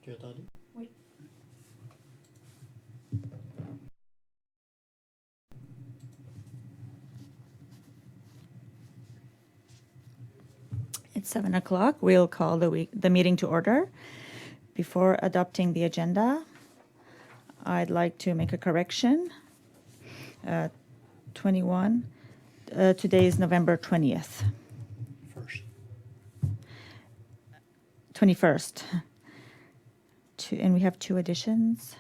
Tu es entendu? Oui. It's 7 o'clock. We'll call the meeting to order. Before adopting the agenda, I'd like to make a correction. 21. Today is November 20th. First. 21st. And we have two additions.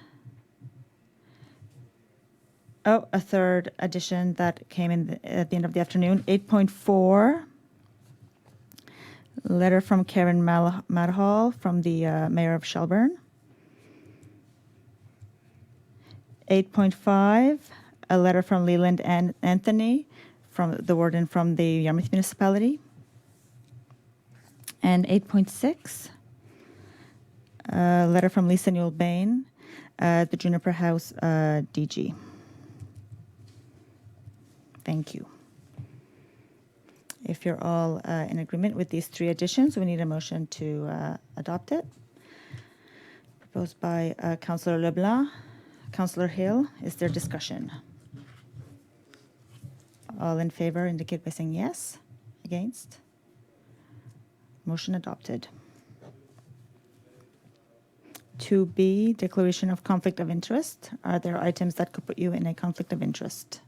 Oh, a third addition that came in at the end of the afternoon. 8.4. Letter from Karen Madhall from the Mayor of Shelburne. 8.5, a letter from Leland and Anthony, from the warden from the Yarmouth municipality. And 8.6, a letter from Lisa Newell Bain, the Juniper House DG. Thank you. If you're all in agreement with these three additions, we need a motion to adopt it. Proposed by Councillor Leblanc. Councillor Hill, is there discussion? All in favor indicate by saying yes. Against? Motion adopted. 2B, declaration of conflict of interest. Are there items that could put you in a conflict of interest?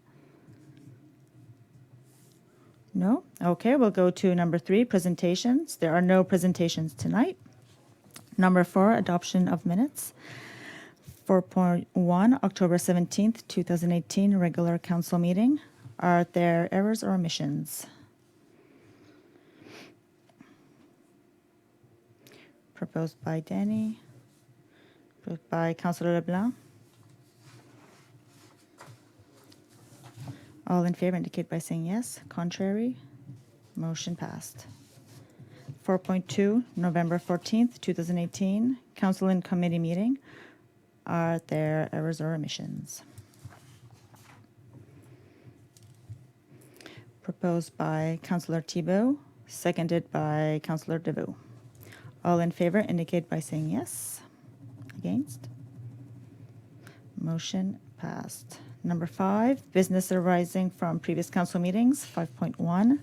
No? Okay, we'll go to number 3, presentations. There are no presentations tonight. Number 4, adoption of minutes. 4.1, October 17th, 2018, regular council meeting. Are there errors or omissions? Proposed by Danny. Proposed by Councillor Leblanc. All in favor indicate by saying yes. Contrary? Motion passed. 4.2, November 14th, 2018, council and committee meeting. Are there errors or omissions? Proposed by Councillor Thibault, seconded by Councillor DeVoe. All in favor indicate by saying yes. Against? Motion passed. Number 5, business arising from previous council meetings. 5.1,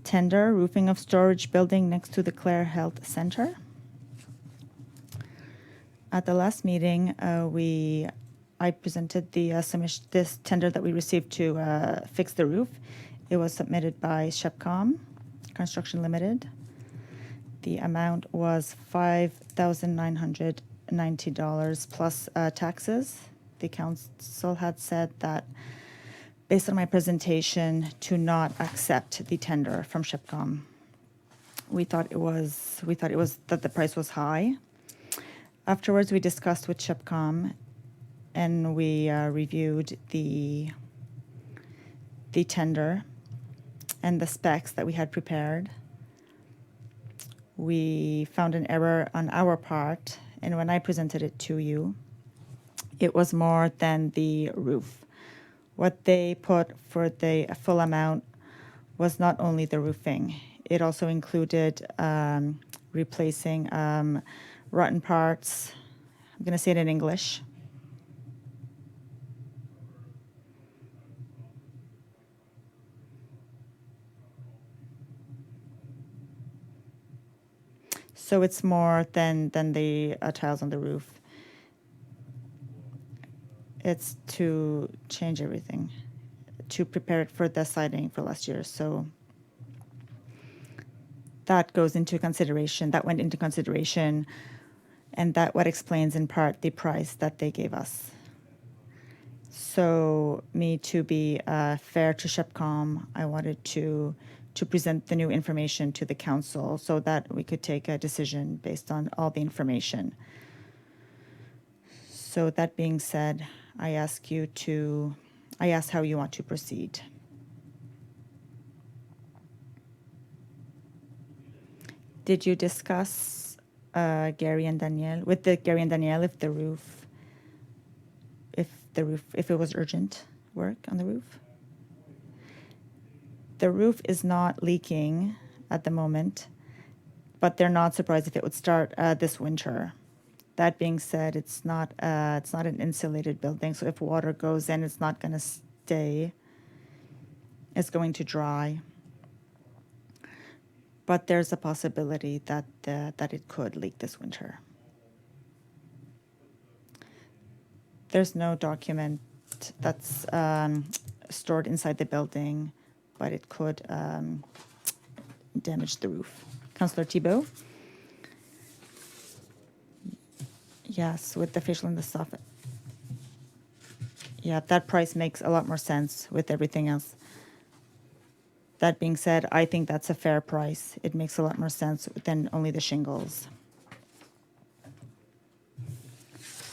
tender roofing of storage building next to the Clare Health Centre. At the last meeting, I presented this tender that we received to fix the roof. It was submitted by Shepcom Construction Limited. The amount was $5,990 plus taxes. The council had said that, based on my presentation, to not accept the tender from Shepcom. We thought it was that the price was high. Afterwards, we discussed with Shepcom, and we reviewed the tender and the specs that we had prepared. We found an error on our part, and when I presented it to you, it was more than the roof. What they put for the full amount was not only the roofing. It also included replacing rotten parts. I'm going to say it in English. So it's more than the tiles on the roof. It's to change everything, to prepare it for the siding for last year. So that goes into consideration. That went into consideration, and that what explains in part the price that they gave us. So me to be fair to Shepcom, I wanted to present the new information to the council so that we could take a decision based on all the information. So that being said, I ask how you want to proceed. Did you discuss Gary and Danielle if it was urgent work on the roof? The roof is not leaking at the moment, but they're not surprised if it would start this winter. That being said, it's not an insulated building, so if water goes in, it's not going to stay. It's going to dry. But there's a possibility that it could leak this winter. There's no document that's stored inside the building, but it could damage the roof. Councillor Thibault? Yes, with the facial and the soft. Yeah, that price makes a lot more sense with everything else. That being said, I think that's a fair price. It makes a lot more sense than only the shingles.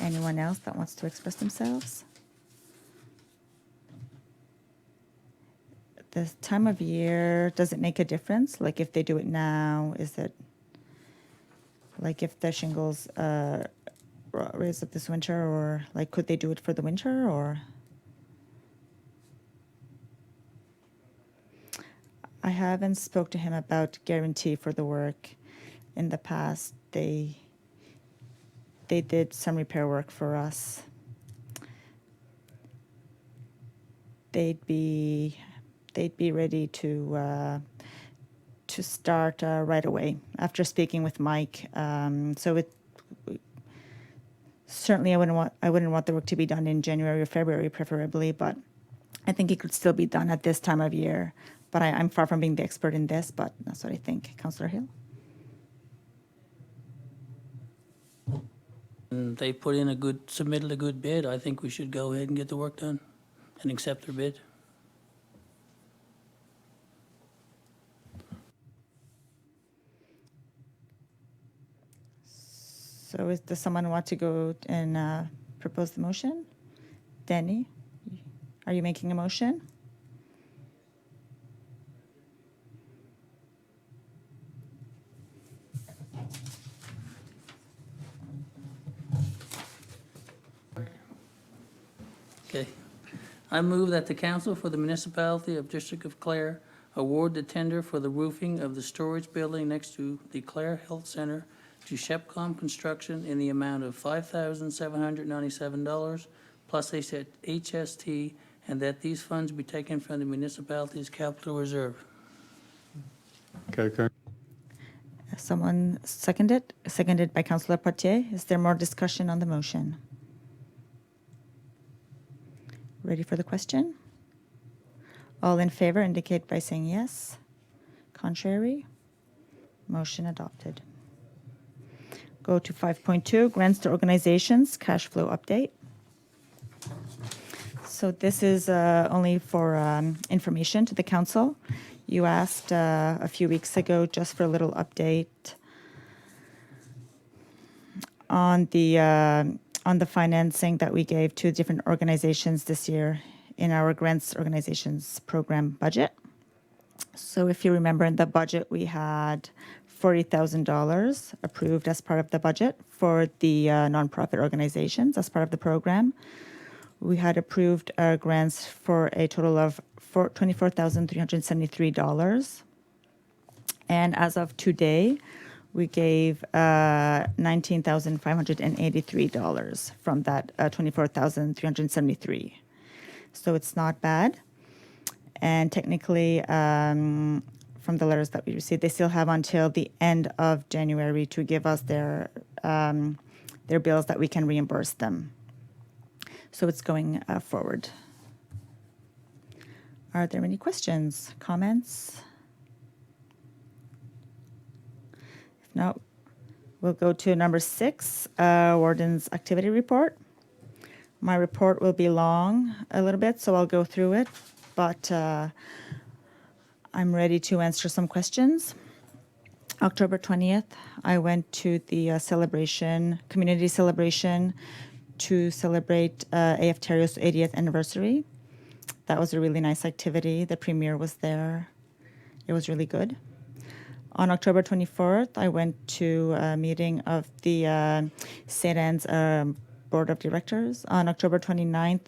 Anyone else that wants to express themselves? The time of year, does it make a difference? Like if they do it now, is it like if the shingles raise up this winter, or like could they do it for the winter, or? I haven't spoke to him about guarantee for the work. In the past, they did some repair work for us. They'd be ready to start right away after speaking with Mike. So certainly I wouldn't want the work to be done in January or February preferably, but I think it could still be done at this time of year. But I'm far from being the expert in this, but that's what I think. Councillor Hill? And they submitted a good bid. I think we should go ahead and get the work done and accept their bid. So does someone want to go and propose the motion? Danny, are you making a motion? Okay. I move that the council for the municipality of District of Clare award the tender for the roofing of the storage building next to the Clare Health Center to Shepcom Construction in the amount of $5,797 plus HST, and that these funds be taken from the municipality's capital reserve. Okay. Someone seconded by Councillor Poitier. Is there more discussion on the motion? Ready for the question? All in favor indicate by saying yes. Contrary? Motion adopted. Go to 5.2, grants to organizations, cash flow update. So this is only for information to the council. You asked a few weeks ago just for a little update on the financing that we gave to different organizations this year in our grants organizations program budget. So if you remember, in the budget we had $40,000 approved as part of the budget for the nonprofit organizations as part of the program. We had approved grants for a total of $24,373. And as of today, we gave $19,583 from that $24,373. So it's not bad. And technically, from the letters that we received, they still have until the end of January to give us their bills that we can reimburse them. So it's going forward. Are there any questions, comments? If not, we'll go to number 6, Warden's activity report. My report will be long a little bit, so I'll go through it, but I'm ready to answer some questions. October 20th, I went to the community celebration to celebrate AF Terio's 80th anniversary. That was a really nice activity. The premier was there. It was really good. On October 24th, I went to a meeting of the St. Anne's Board of Directors. On October 29th,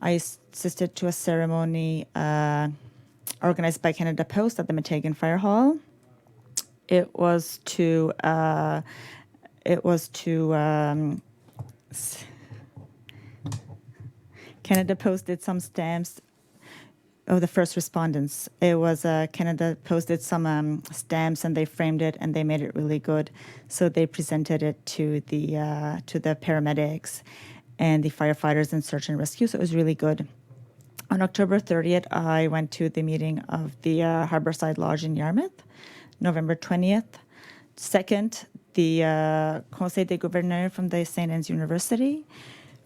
I assisted to a ceremony organized by Canada Post at the Metegan Fire Hall. It was to It was to Canada posted some stamps of the first respondents. It was Canada posted some stamps and they framed it and they made it really good. So they presented it to the paramedics and the firefighters and search and rescue. So it was really good. On October 30th, I went to the meeting of the Harborside Lodge in Yarmouth. November 20th. 2nd, the Conseil des Gouverneurs from the St. Anne's University.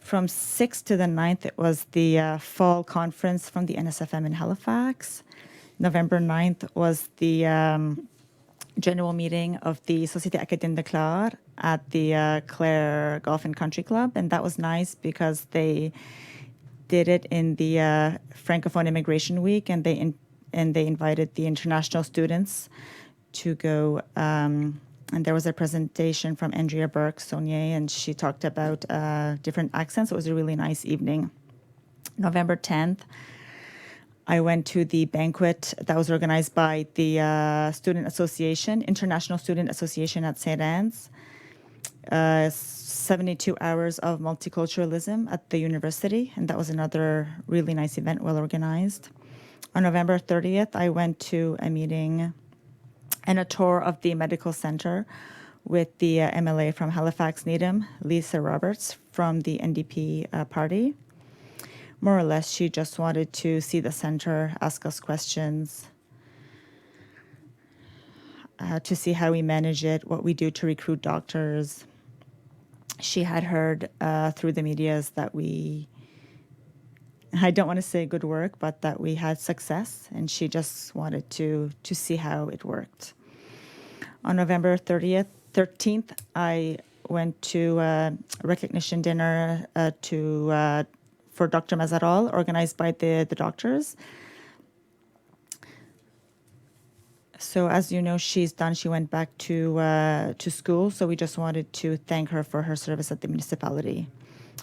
From 6th to the 9th, it was the fall conference from the NSFM in Halifax. November 9th was the general meeting of the Société Acadienne de Clare at the Clare Golf and Country Club. And that was nice because they did it in the Francophone Immigration Week, and they invited the international students to go. And there was a presentation from Andrea Burke Saunier, and she talked about different accents. It was a really nice evening. November 10th, I went to the banquet that was organized by the Student Association, International Student Association at St. Anne's. 72 hours of multiculturalism at the university, and that was another really nice event, well organized. On November 30th, I went to a meeting and a tour of the medical center with the MLA from Halifax Needham, Lisa Roberts, from the NDP party. More or less, she just wanted to see the center, ask us questions, to see how we manage it, what we do to recruit doctors. She had heard through the medias that I don't want to say good work, but that we had success, and she just wanted to see how it worked. On November 13th, I went to a recognition dinner for Dr. Mazaral, organized by the doctors. So as you know, she went back to school, so we just wanted to thank her for her service at the municipality.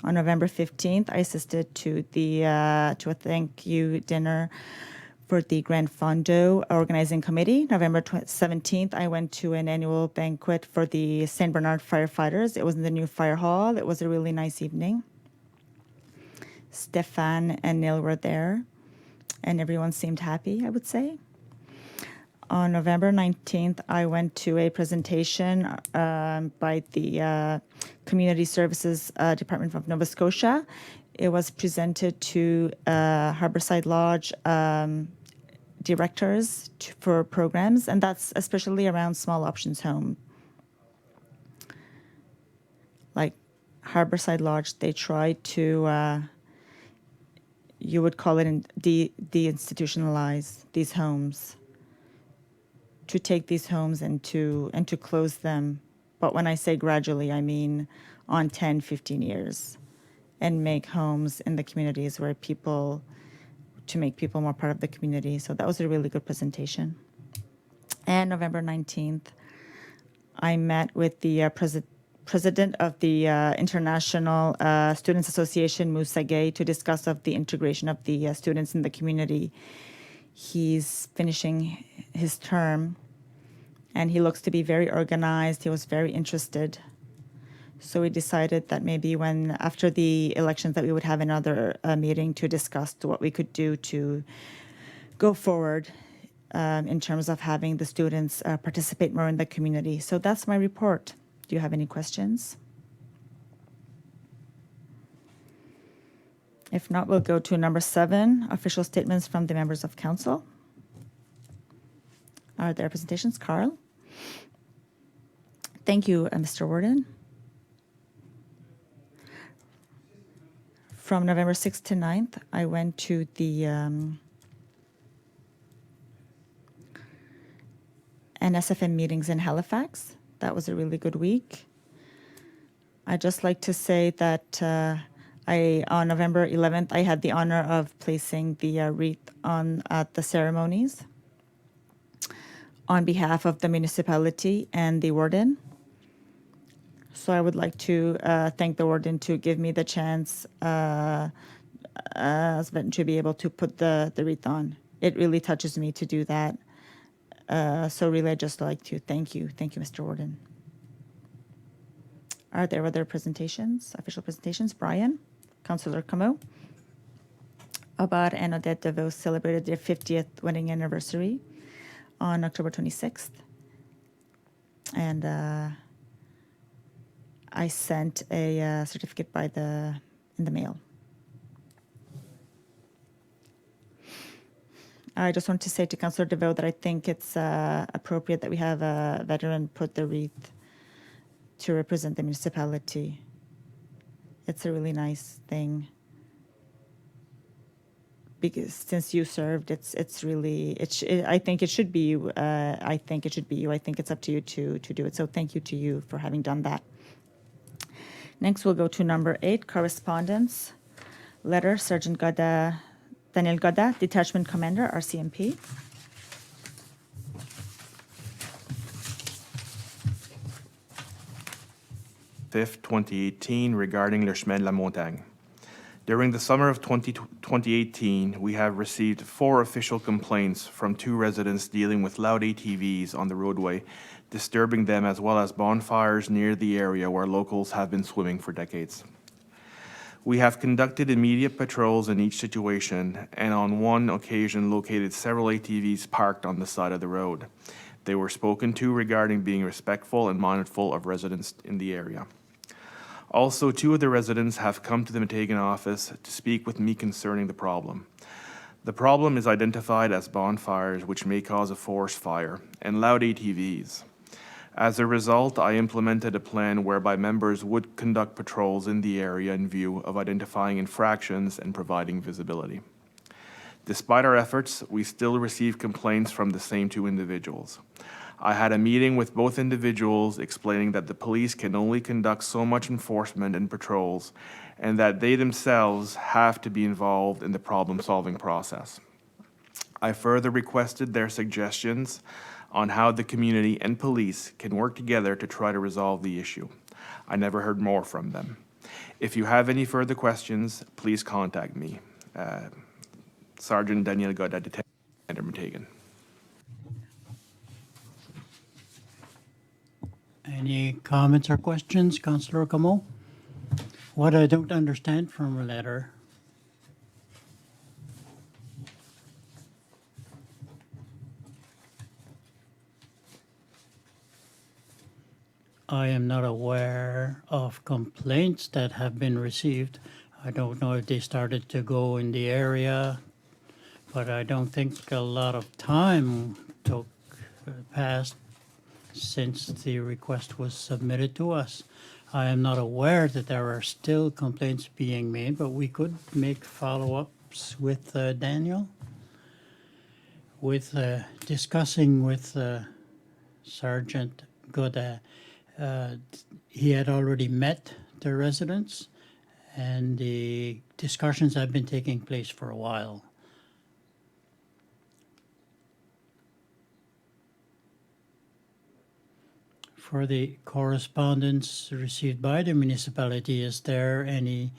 On November 15th, I assisted to a thank you dinner for the Grand Fondo Organizing Committee. November 17th, I went to an annual banquet for the St. Bernard firefighters. It was in the new fire hall. It was a really nice evening. Stefan and Neil were there, and everyone seemed happy, I would say. On November 19th, I went to a presentation by the Community Services Department of Nova Scotia. It was presented to Harborside Lodge directors for programs, and that's especially around small options home. Like Harborside Lodge, they tried to, you would call it deinstitutionalize these homes, to take these homes and to close them. But when I say gradually, I mean on 10, 15 years, and make homes in the communities to make people more part of the community. So that was a really good presentation. And November 19th, I met with the president of the International Students Association, Moussa Gay, to discuss of the integration of the students in the community. He's finishing his term, and he looks to be very organized. He was very interested. So we decided that maybe after the elections, that we would have another meeting to discuss what we could do to go forward in terms of having the students participate more in the community. So that's my report. Do you have any questions? If not, we'll go to number 7, official statements from the members of council. Are there presentations? Carl? Thank you, Mr. Warden. From November 6th to 9th, I went to the NSFM meetings in Halifax. That was a really good week. I'd just like to say that on November 11th, I had the honor of placing the wreath at the ceremonies on behalf of the municipality and the warden. So I would like to thank the warden to give me the chance to be able to put the wreath on. It really touches me to do that. So really, I'd just like to thank you. Thank you, Mr. Warden. Are there other presentations, official presentations? Brian, Councillor Camo. Abar and Odette DeVos celebrated their 50th wedding anniversary on October 26th. And I sent a certificate in the mail. I just want to say to Councillor DeVoe that I think it's appropriate that we have a veteran put the wreath to represent the municipality. It's a really nice thing. Because since you served, it's really I think it should be you. I think it should be you. I think it's up to you to do it. So thank you to you for having done that. Next, we'll go to number 8, correspondence. Letter, Sergeant Daniel Goda, Detachment Commander, RCMP. Fifth, 2018, regarding Le Chemin de la Montagne. During the summer of 2018, we have received 4 official complaints from 2 residents dealing with loud ATVs on the roadway, disturbing them, as well as bonfires near the area where locals have been swimming for decades. We have conducted immediate patrols in each situation, and on one occasion located several ATVs parked on the side of the road. They were spoken to regarding being respectful and mindful of residents in the area. Also, 2 of the residents have come to the Meteghan office to speak with me concerning the problem. The problem is identified as bonfires, which may cause a forest fire, and loud ATVs. As a result, I implemented a plan whereby members would conduct patrols in the area in view of identifying infractions and providing visibility. Despite our efforts, we still receive complaints from the same 2 individuals. I had a meeting with both individuals explaining that the police can only conduct so much enforcement and patrols, and that they themselves have to be involved in the problem-solving process. I further requested their suggestions on how the community and police can work together to try to resolve the issue. I never heard more from them. If you have any further questions, please contact me. Sergeant Daniel Goda, Detective Commander, Meteghan. Any comments or questions, Councillor Camo? What I don't understand from a letter, I am not aware of complaints that have been received. I don't know if they started to go in the area, but I don't think a lot of time passed since the request was submitted to us. I am not aware that there are still complaints being made, but we could make follow-ups with Daniel, with discussing with Sergeant Goda. He had already met the residents, and the discussions have been taking place for a while. For the correspondence received by the municipality, is there any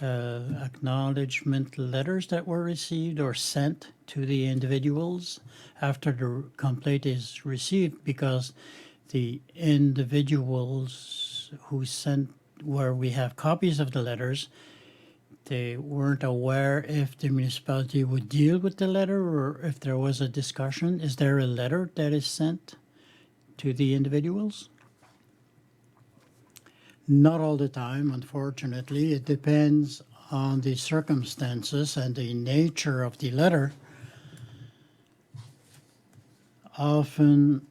acknowledgement letters that were received or sent to the individuals after the complaint is received? Because the individuals who sent, where we have copies of the letters, they weren't aware if the municipality would deal with the letter or if there was a discussion. Is there a letter that is sent to the individuals? Not all the time, unfortunately. It depends on the circumstances and the nature of the letter. Often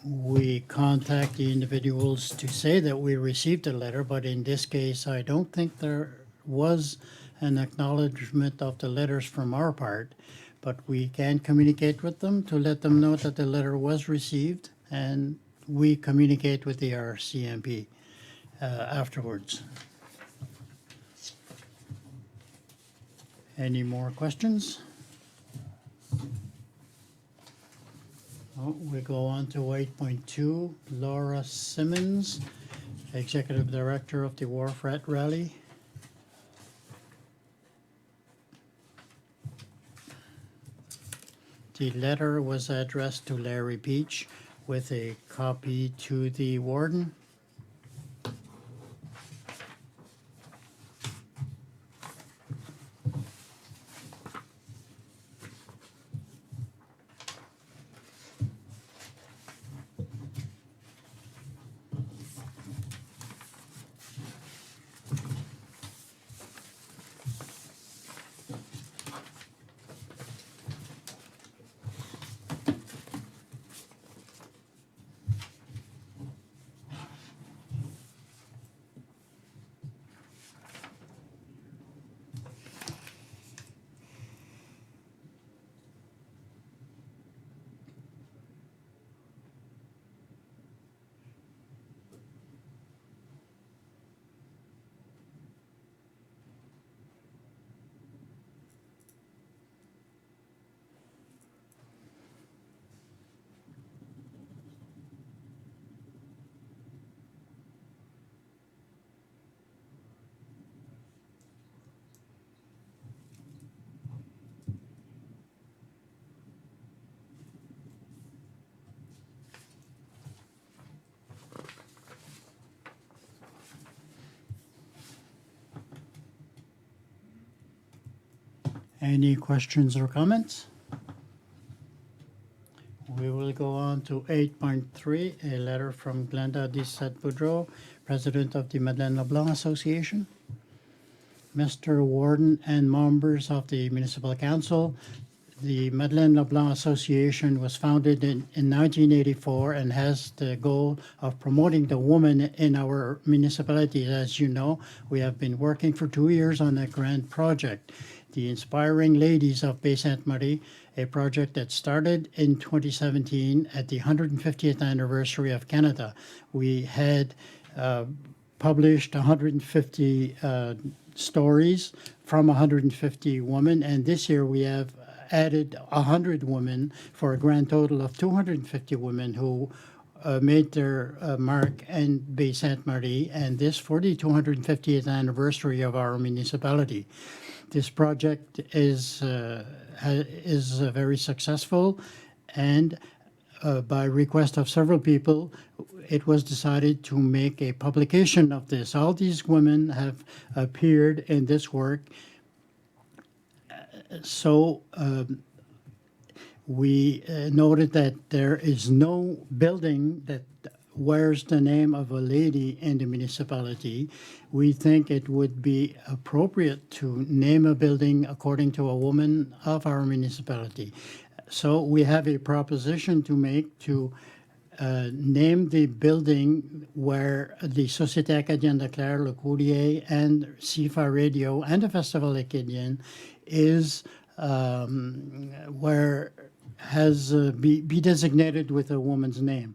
we contact the individuals to say that we received a letter, but in this case, I don't think there was an acknowledgement of the letters from our part. But we can communicate with them to let them know that the letter was received, and we communicate with the RCMP afterwards. Any more questions? Oh, we go on to 8.2, Laura Simmons, Executive Director of the Wharf Rat Rally. The letter was addressed to Larry Peach with a copy to the warden. Any questions or comments? We will go on to 8.3, a letter from Glenda Dissette-Boudreau, President of the Madeleine LeBlanc Association. Mr. Warden and members of the Municipal Council, the Madeleine LeBlanc Association was founded in 1984 and has the goal of promoting the woman in our municipality. As you know, we have been working for 2 years on a grand project, the Inspiring Ladies of Baie Sainte Marie, a project that started in 2017 at the 150th anniversary of Canada. We had published 150 stories from 150 women, and this year we have added 100 women for a grand total of 250 women who made their mark in Baie Sainte Marie, and this for the 250th anniversary of our municipality. This project is very successful, and by request of several people, it was decided to make a publication of this. All these women have appeared in this work. So we noted that there is no building that wears the name of a lady in the municipality. We think it would be appropriate to name a building according to a woman of our municipality. So we have a proposition to make to name the building where the Société Acadienne de Clare, Le Courrier, and CIFA Radio and the Festival Acadien is where has be designated with a woman's name.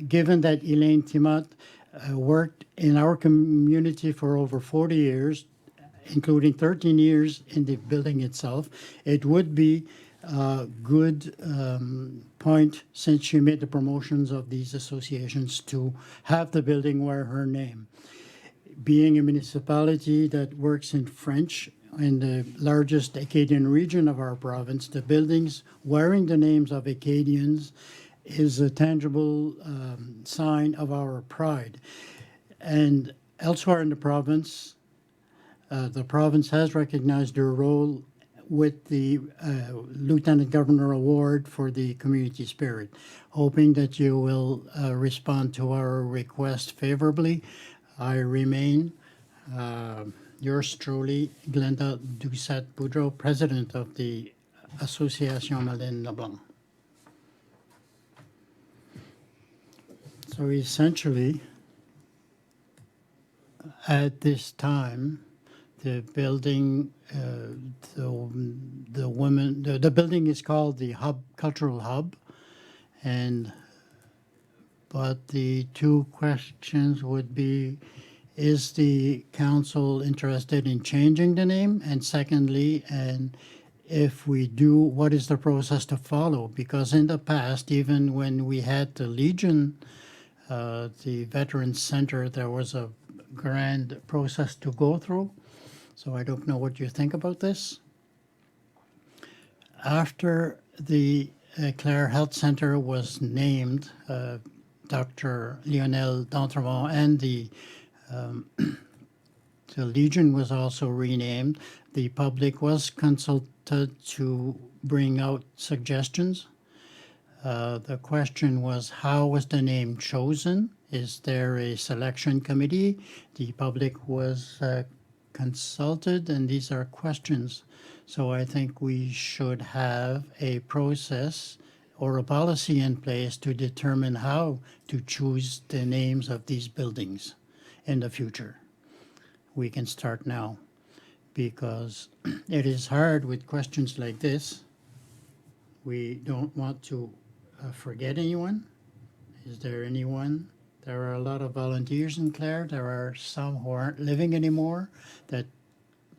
Given that Elaine Timot worked in our community for over 40 years, including 13 years in the building itself, it would be a good point, since she made the promotions of these associations, to have the building wear her name. Being a municipality that works in French in the largest Acadian region of our province, the buildings wearing the names of Acadians is a tangible sign of our pride. And elsewhere in the province has recognized their role with the Lieutenant Governor Award for the community spirit. Hoping that you will respond to our request favorably, I remain yours truly, Glenda Dissette-Boudreau, President of the Association Madeleine LeBlanc. So essentially, at this time, the building, the building is called the Cultural Hub, but the two questions would be: is the council interested in changing the name? And secondly, and if we do, what is the process to follow? Because in the past, even when we had the Legion, the Veterans Center, there was a grand process to go through. So I don't know what you think about this. After the Clare Health Center was named, Dr. Lionel D'Entremont, and the Legion was also renamed. The public was consulted to bring out suggestions. The question was, how was the name chosen? Is there a selection committee? The public was consulted, and these are questions. So I think we should have a process or a policy in place to determine how to choose the names of these buildings in the future. We can start now, because it is hard with questions like this. We don't want to forget anyone. Is there anyone? There are a lot of volunteers in Clare. There are some who aren't living anymore,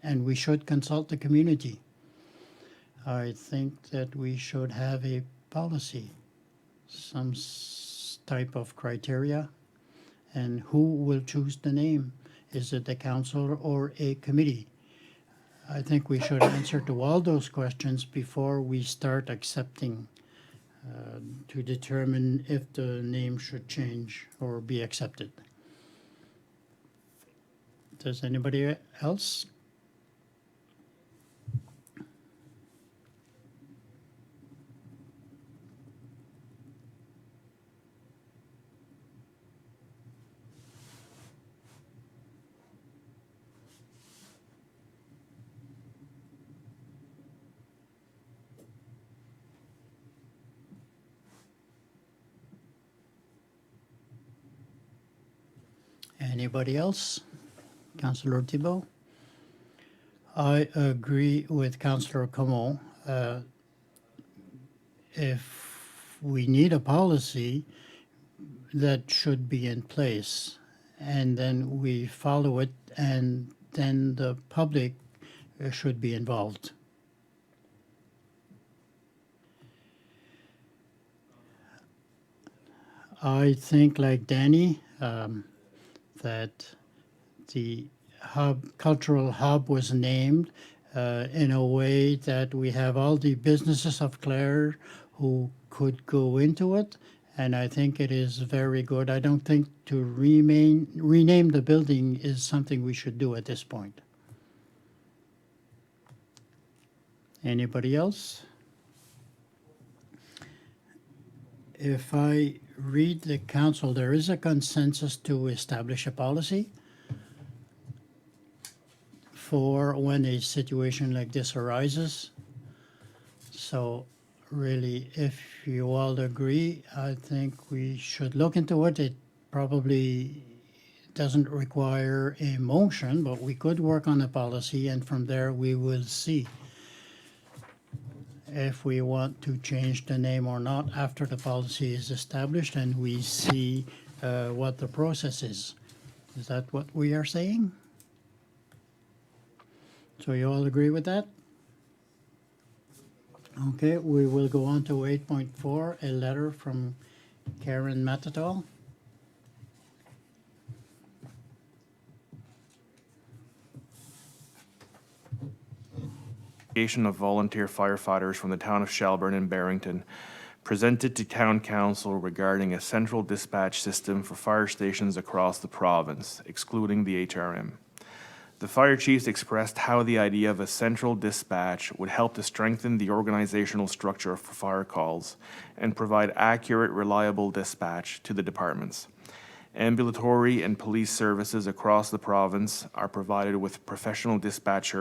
and we should consult the community. I think that we should have a policy, some type of criteria, and who will choose the name? Is it the council or a committee? I think we should answer to all those questions before we start accepting to determine if the name should change or be accepted. Does anybody else? Anybody else? Councillor Thibault? I agree with Councillor Como. If we need a policy, that should be in place, and then we follow it, and then the public should be involved. I think, like Danny, that the cultural hub was named in a way that we have all the businesses of Clare who could go into it, and I think it is very good. I don't think to rename the building is something we should do at this point. Anybody else? If I read the council, there is a consensus to establish a policy for when a situation like this arises. So really, if you all agree, I think we should look into it. It probably doesn't require a motion, but we could work on a policy, and from there we will see if we want to change the name or not after the policy is established and we see what the process is. Is that what we are saying? So you all agree with that? Okay, we will go on to 8.4, a letter from Karen Matatol. Of volunteer firefighters from the town of Shelburne and Barrington presented to town council regarding a central dispatch system for fire stations across the province, excluding the HRM. The fire chiefs expressed how the idea of a central dispatch would help to strengthen the organizational structure for fire calls and provide accurate, reliable dispatch to the departments. Ambulatory and police services across the province are provided with professional dispatch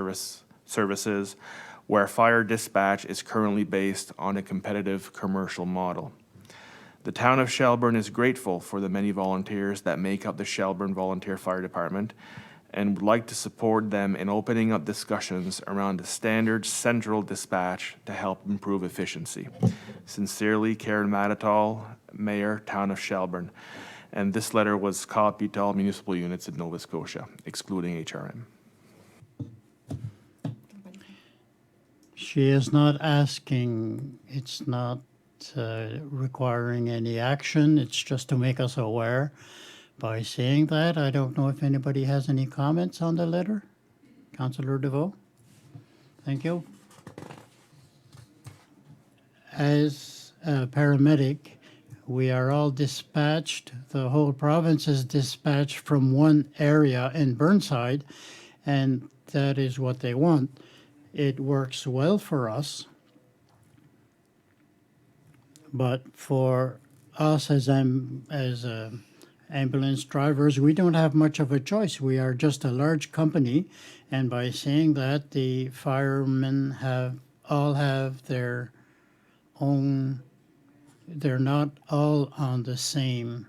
services where fire dispatch is currently based on a competitive commercial model. The town of Shelburne is grateful for the many volunteers that make up the Shelburne Volunteer Fire Department and would like to support them in opening up discussions around a standard central dispatch to help improve efficiency. Sincerely, Karen Matatol, Mayor, Town of Shelburne. And this letter was copied to all municipal units in Nova Scotia, excluding HRM. She is not asking, it's not requiring any action, it's just to make us aware. By saying that, I don't know if anybody has any comments on the letter. Councillor DeVoe? Thank you. As a paramedic, we are all dispatched, the whole province is dispatched from one area in Burnside, and that is what they want. It works well for us, but for us as ambulance drivers, we don't have much of a choice. We are just a large company, and by saying that, the firemen all have their own, they're not all on the same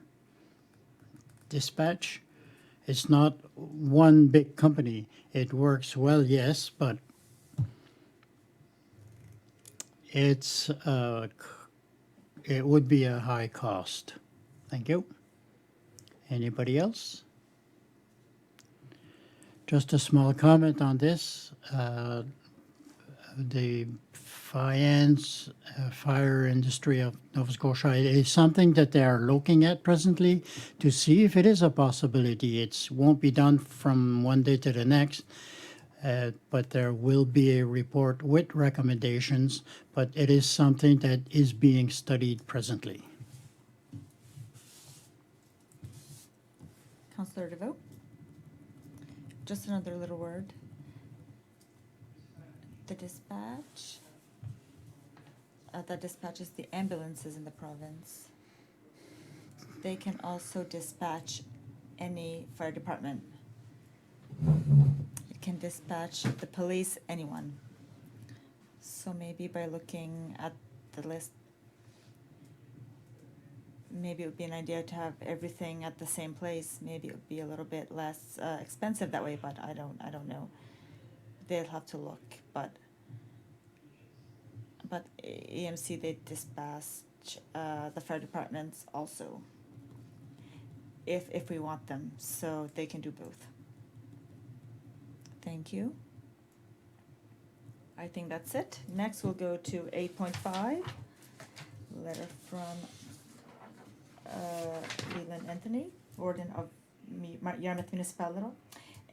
dispatch. It's not one big company. It works well, yes, but it would be a high cost. Thank you. Anybody else? Just a small comment on this. The fire industry of Nova Scotia is something that they are looking at presently to see if it is a possibility. It won't be done from one day to the next, but there will be a report with recommendations, but it is something that is being studied presently. Councillor DeVoe? Just another little word. The dispatch that dispatches the ambulances in the province. They can also dispatch any fire department. It can dispatch the police, anyone. So maybe by looking at the list, maybe it would be an idea to have everything at the same place. Maybe it would be a little bit less expensive that way, but I don't know. They'll have to look, but EMC, they dispatch the fire departments also, if we want them, so they can do both. Thank you. I think that's it. Next, we'll go to 8.5, letter from Leland Anthony, Warden of Yarmouth Municipality,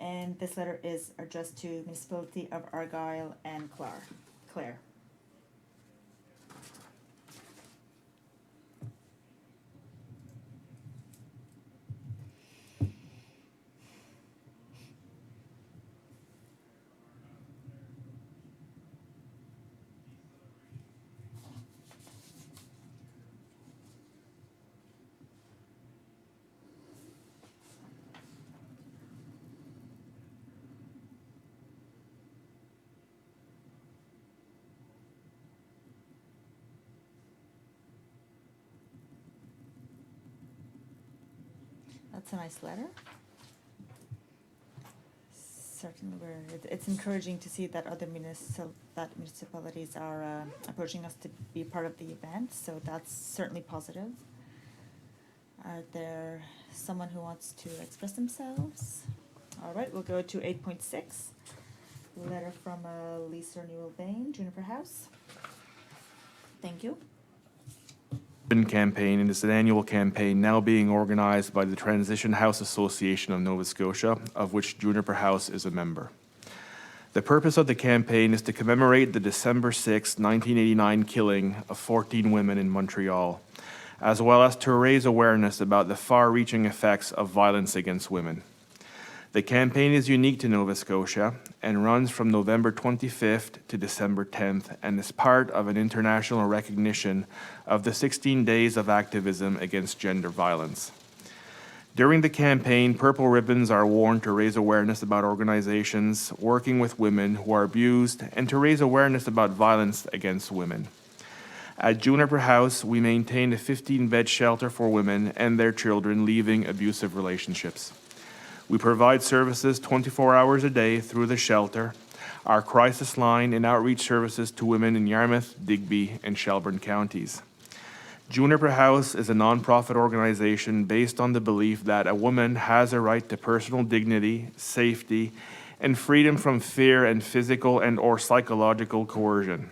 and this letter is addressed to Municipality of Argyll and Clare. That's a nice letter. Certainly, it's encouraging to see that other municipalities are approaching us to be part of the event, so that's certainly positive. Are there someone who wants to express themselves? All right, we'll go to 8.6, letter from Lisa Newell-Bain, Juniper House. Thank you. Campaign, and is an annual campaign now being organized by the Transition House Association of Nova Scotia, of which Juniper House is a member. The purpose of the campaign is to commemorate the December 6, 1989 killing of 14 women in Montreal, as well as to raise awareness about the far-reaching effects of violence against women. The campaign is unique to Nova Scotia and runs from November 25th to December 10th and is part of an international recognition of the 16 days of activism against gender violence. During the campaign, purple ribbons are worn to raise awareness about organizations working with women who are abused and to raise awareness about violence against women. At Juniper House, we maintain a 15-bed shelter for women and their children leaving abusive relationships. We provide services 24 hours a day through the shelter, our crisis line, and outreach services to women in Yarmouth, Digby, and Shelburne counties. Juniper House is a nonprofit organization based on the belief that a woman has a right to personal dignity, safety, and freedom from fear and physical and or psychological coercion.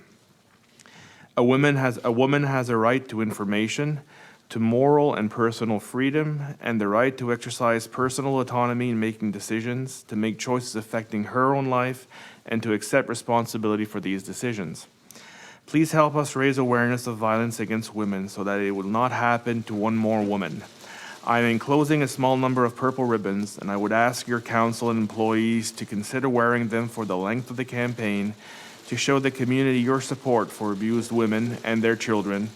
A woman has a right to information, to moral and personal freedom, and the right to exercise personal autonomy in making decisions, to make choices affecting her own life, and to accept responsibility for these decisions. Please help us raise awareness of violence against women so that it will not happen to one more woman. I am enclosing a small number of purple ribbons, and I would ask your council and employees to consider wearing them for the length of the campaign to show the community your support for abused women and their children,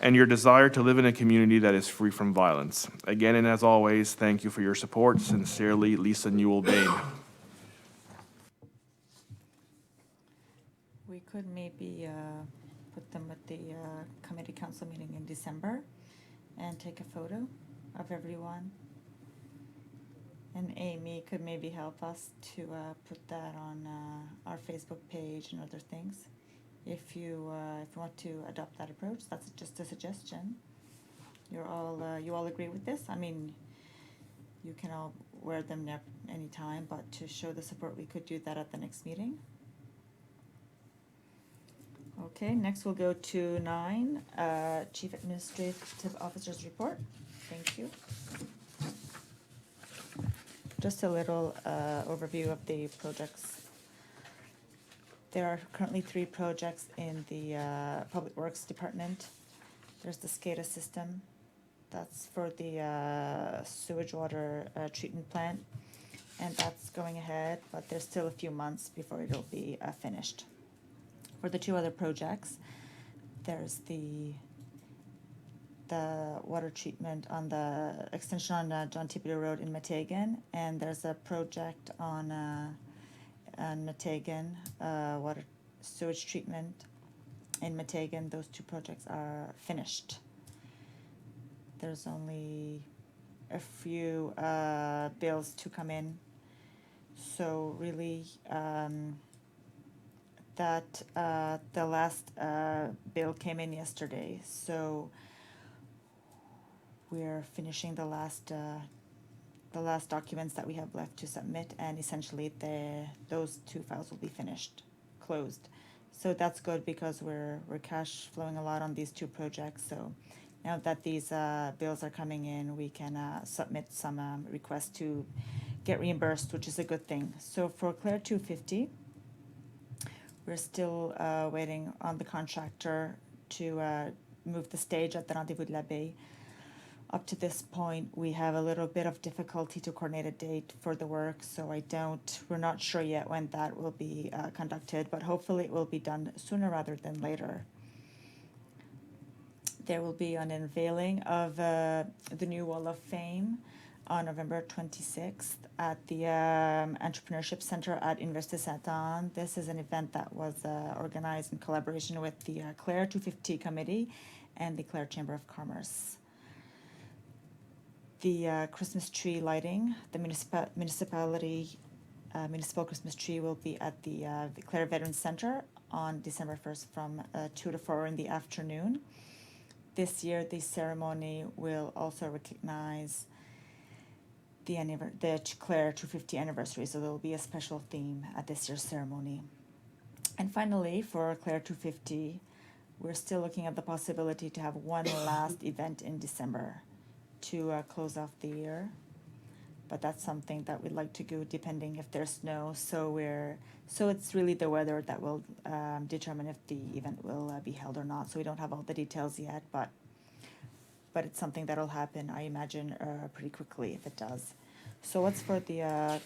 and your desire to live in a community that is free from violence. Again, and as always, thank you for your support. Sincerely, Lisa Newell-Bain. We could maybe put them at the committee council meeting in December and take a photo of everyone. And Amy could maybe help us to put that on our Facebook page and other things. If you want to adopt that approach, that's just a suggestion. You all agree with this? I mean, you can all wear them anytime, but to show the support, we could do that at the next meeting. Okay, next we'll go to 9, Chief Administrative Officer's report. Thank you. Just a little overview of the projects. There are currently 3 projects in the Public Works Department. There's the SCADA system. That's for the sewage water treatment plant. And that's going ahead, but there's still a few months before it'll be finished. For the 2 other projects, there's the water treatment on the extension on John Tippler Road in Meteghan, and there's a project on Meteghan, water sewage treatment in Meteghan. Those 2 projects are finished. There's only a few bills to come in. So really, that the last bill came in yesterday. So we're finishing the last documents that we have left to submit, and essentially those two files will be finished, closed. So that's good because we're cash flowing a lot on these two projects. So now that these bills are coming in, we can submit some requests to get reimbursed, which is a good thing. So for Clare 250, we're still waiting on the contractor to move the stage at the Rendezvous de la Baie. Up to this point, we have a little bit of difficulty to coordinate a date for the work, so we're not sure yet when that will be conducted, but hopefully it will be done sooner rather than later. There will be an unveiling of the new Wall of Fame on November 26th at the Entrepreneurship Center at Université Sainte-Anne. This is an event that was organized in collaboration with the Clare 250 Committee and the Clare Chamber of Commerce. The Christmas tree lighting, the municipal Christmas tree will be at the Clare Veterans Center on December 1st from 2 to 4 in the afternoon. This year, the ceremony will also recognize the Clare 250 anniversary, so there will be a special theme at this year's ceremony. And finally, for Clare 250, we're still looking at the possibility to have one last event in December to close off the year, but that's something that we'd like to do depending if there's snow. So it's really the weather that will determine if the event will be held or not. So we don't have all the details yet, but it's something that'll happen, I imagine, pretty quickly if it does. So what's for the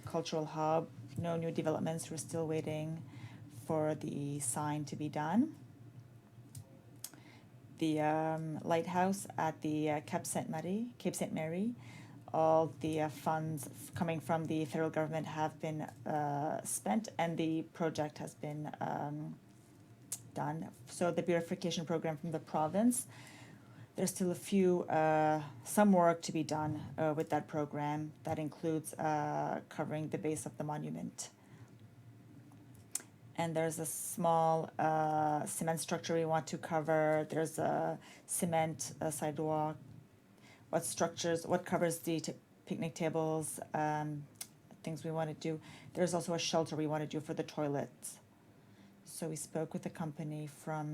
cultural hub? No new developments. We're still waiting for the sign to be done. The lighthouse at the Cape Sainte Mary, all the funds coming from the federal government have been spent, and the project has been done. So the beautification program from the province, there's still some work to be done with that program. That includes covering the base of the monument. And there's a small cement structure we want to cover. There's a cement sidewalk. What covers the picnic tables, things we want to do. There's also a shelter we want to do for the toilets. So we spoke with a company from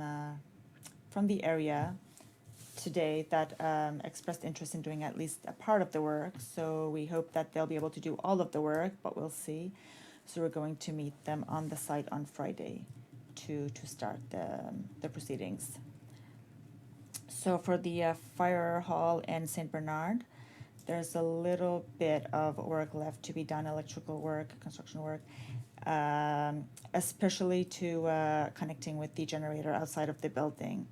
the area today that expressed interest in doing at least a part of the work. So we hope that they'll be able to do all of the work, but we'll see. So we're going to meet them on the site on Friday to start the proceedings. So for the fire hall in St. Bernard, there's a little bit of work left to be done, electrical work, construction work, especially to connecting with the generator outside of the building.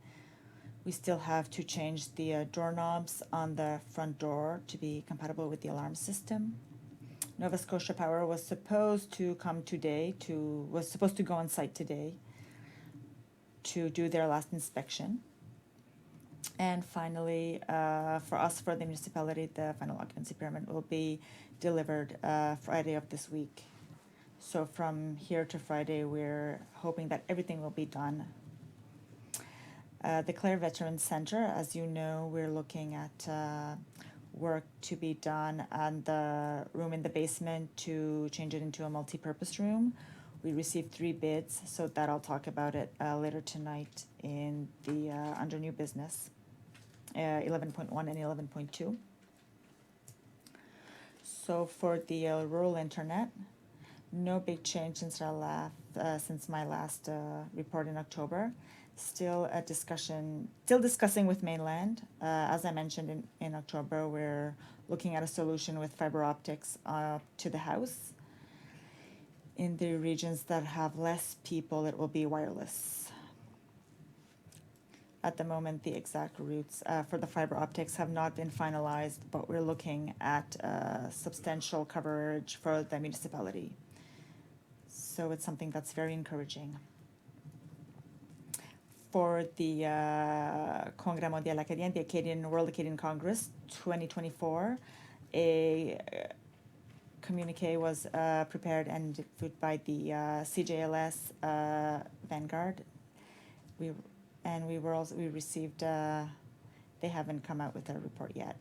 We still have to change the doorknobs on the front door to be compatible with the alarm system. Nova Scotia Power was supposed to go on site today to do their last inspection. And finally, for the municipality, the final occupancy permit will be delivered Friday of this week. So from here to Friday, we're hoping that everything will be done. The Clare Veterans Center, as you know, we're looking at work to be done on the room in the basement to change it into a multi-purpose room. We received 3 bids, so that I'll talk about it later tonight in the under new business, 11.1 and 11.2. So for the rural internet, no big change since my last report in October. Still discussing with Mainland. As I mentioned in October, we're looking at a solution with fiber optics to the house. In the regions that have less people, it will be wireless. At the moment, the exact routes for the fiber optics have not been finalized, but we're looking at substantial coverage for the municipality. So it's something that's very encouraging. for the Congrès Mondial Acadien, the Acadian World Acadian Congress 2024. A communique was prepared and issued by the CJLS Vanguard. We received. They haven't come out with a report yet.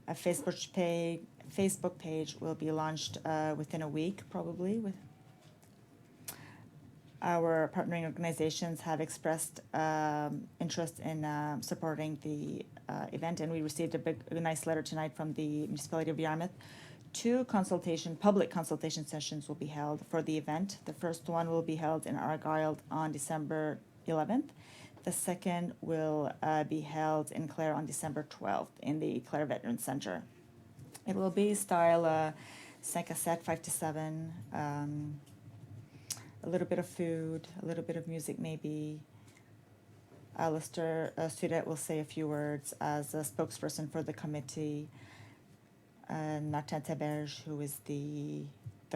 A Facebook page will be launched within a week, probably. With our partnering organizations have expressed interest in supporting the event, and we received a nice letter tonight from the municipality of Yarmouth. 2 public consultation sessions will be held for the event. The first one will be held in Argyll on December 11th. The second will be held in Clare on December 12th in the Clare Veterans Center. It will be style 5 à 7, 5 to 7, a little bit of food, a little bit of music maybe. Alistair Sudet will say a few words as a spokesperson for the committee. Martin Teberge, who is the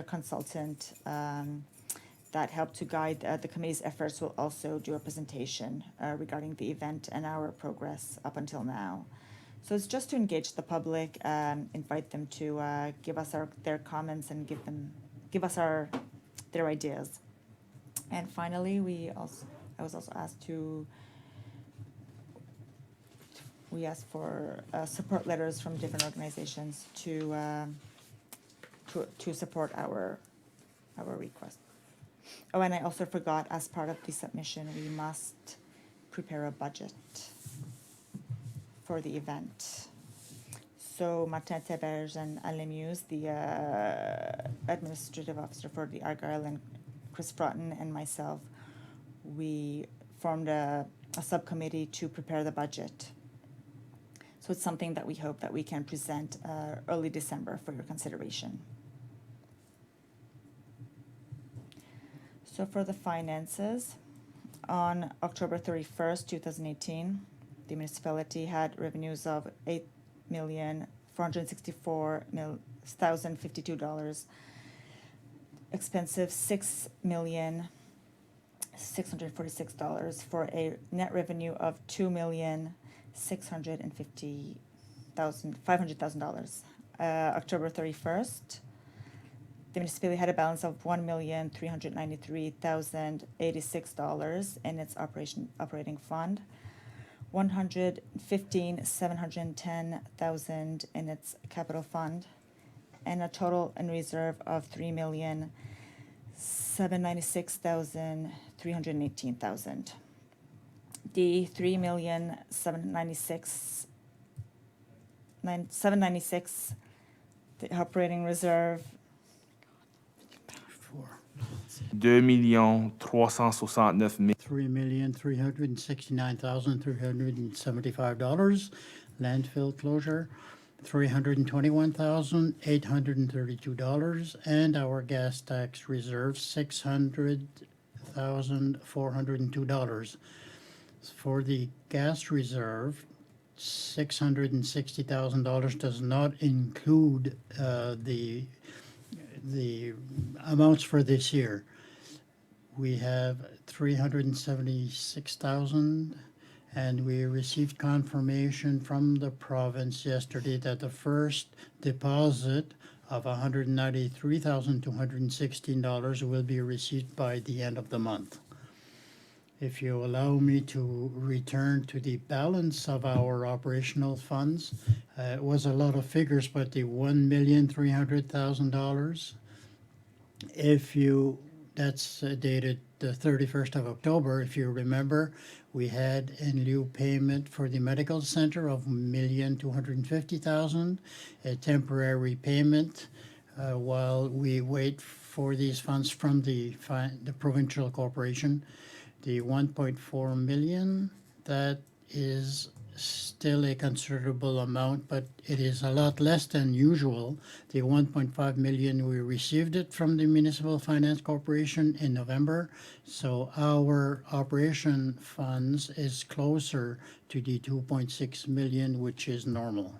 consultant that helped to guide the committee's efforts, will also do a presentation regarding the event and our progress up until now. So it's just to engage the public, invite them to give us their comments and give us their ideas. And finally, I was also asked we asked for support letters from different organizations to support our request. Oh, and I also forgot, as part of the submission, we must prepare a budget for the event. So Martin Teberge and Alain Muse, the administrative officer for the Argyll, and Chris Broughton and myself, we formed a subcommittee to prepare the budget. So it's something that we hope that we can present early December for your consideration. So for the finances, on October 31st, 2018, the municipality had revenues of $8,464,052, expensive $6,646, for a net revenue of $2,650,500. October 31st, the municipality had a balance of $1,393,086 in its operating fund, $115,710,000 in its capital fund, and a total in reserve of $3,796,318,000. The $3,796,796, the operating reserve. 2,369,000. $3,369,375. Landfill closure, $321,832, and our gas tax reserve, $600,402. For the gas reserve, $660,000 does not include the amounts for this year. We have $376,000, and we received confirmation from the province yesterday that the first deposit of $193,216 will be received by the end of the month. If you allow me to return to the balance of our operational funds, it was a lot of figures, but the $1,300,000, that's dated the 31st of October. If you remember, we had in lieu payment for the medical center of $1,250,000, a temporary payment while we wait for these funds from the provincial corporation. The 1.4 million, that is still a considerable amount, but it is a lot less than usual. The 1.5 million, we received it from the Municipal Finance Corporation in November, so our operation funds is closer to the 2.6 million, which is normal.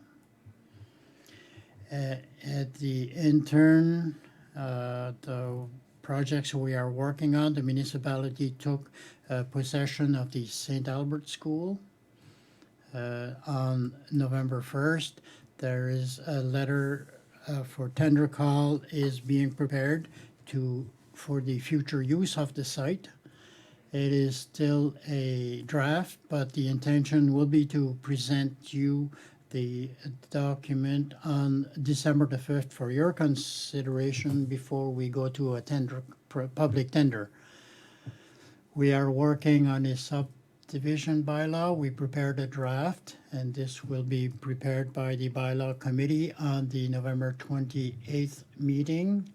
At the intern, the projects we are working on. The municipality took possession of the St. Albert School on November 1st. There is a letter for tender call is being prepared for the future use of the site. It is still a draft, but the intention will be to present you the document on December the 5th for your consideration before we go to a public tender. We are working on a subdivision bylaw. We prepared a draft, and this will be prepared by the bylaw committee on the November 28th meeting.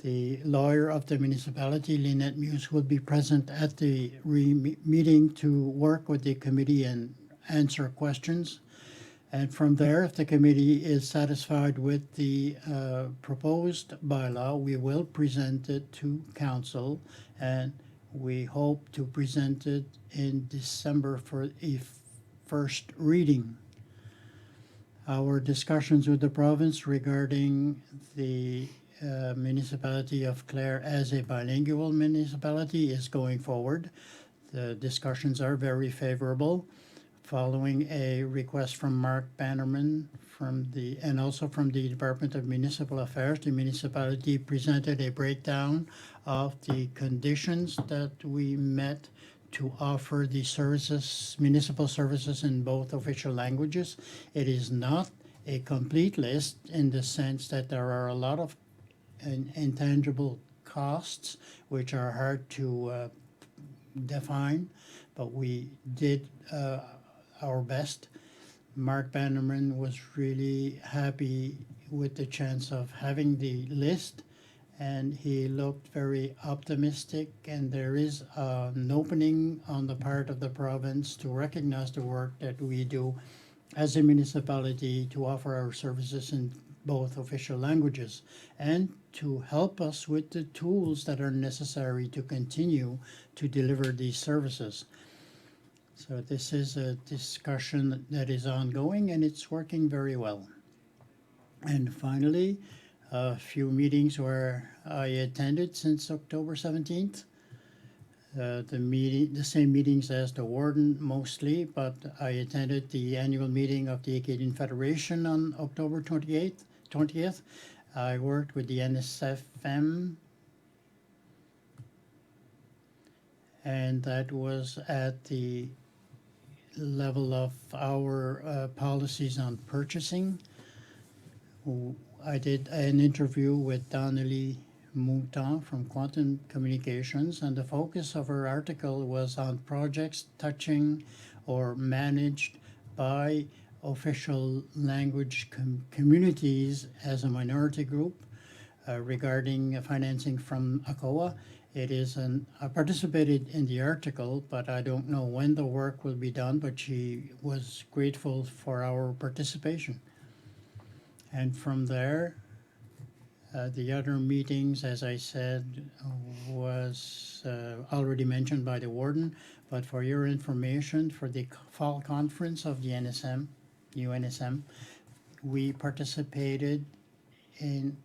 The lawyer of the municipality, Lynette Muse, will be present at the meeting to work with the committee and answer questions. And from there, if the committee is satisfied with the proposed bylaw, we will present it to council, and we hope to present it in December for a first reading. Our discussions with the province regarding the municipality of Clare as a bilingual municipality is going forward. The discussions are very favorable. Following a request from Mark Bannerman and also from the Department of Municipal Affairs, the municipality presented a breakdown of the conditions that we met to offer the services, municipal services in both official languages. It is not a complete list in the sense that there are a lot of intangible costs which are hard to define, but we did our best. Mark Bannerman was really happy with the chance of having the list, and he looked very optimistic, and there is an opening on the part of the province to recognize the work that we do as a municipality to offer our services in both official languages and to help us with the tools that are necessary to continue to deliver these services. So this is a discussion that is ongoing, and it's working very well. And finally, a few meetings where I attended since October 17th. The same meetings as the warden mostly, but I attended the annual meeting of the Acadian Federation on October 20th. I worked with the NSFM, and that was at the level of our policies on purchasing. I did an interview with Donnelly Mouton from Quantum Communications, and the focus of her article was on projects touching or managed by official language communities as a minority group regarding financing from ACOA. I participated in the article, but I don't know when the work will be done, but she was grateful for our participation. And from there, the other meetings, as I said, was already mentioned by the warden, but for your information, for the fall conference of the UNSM, we participated in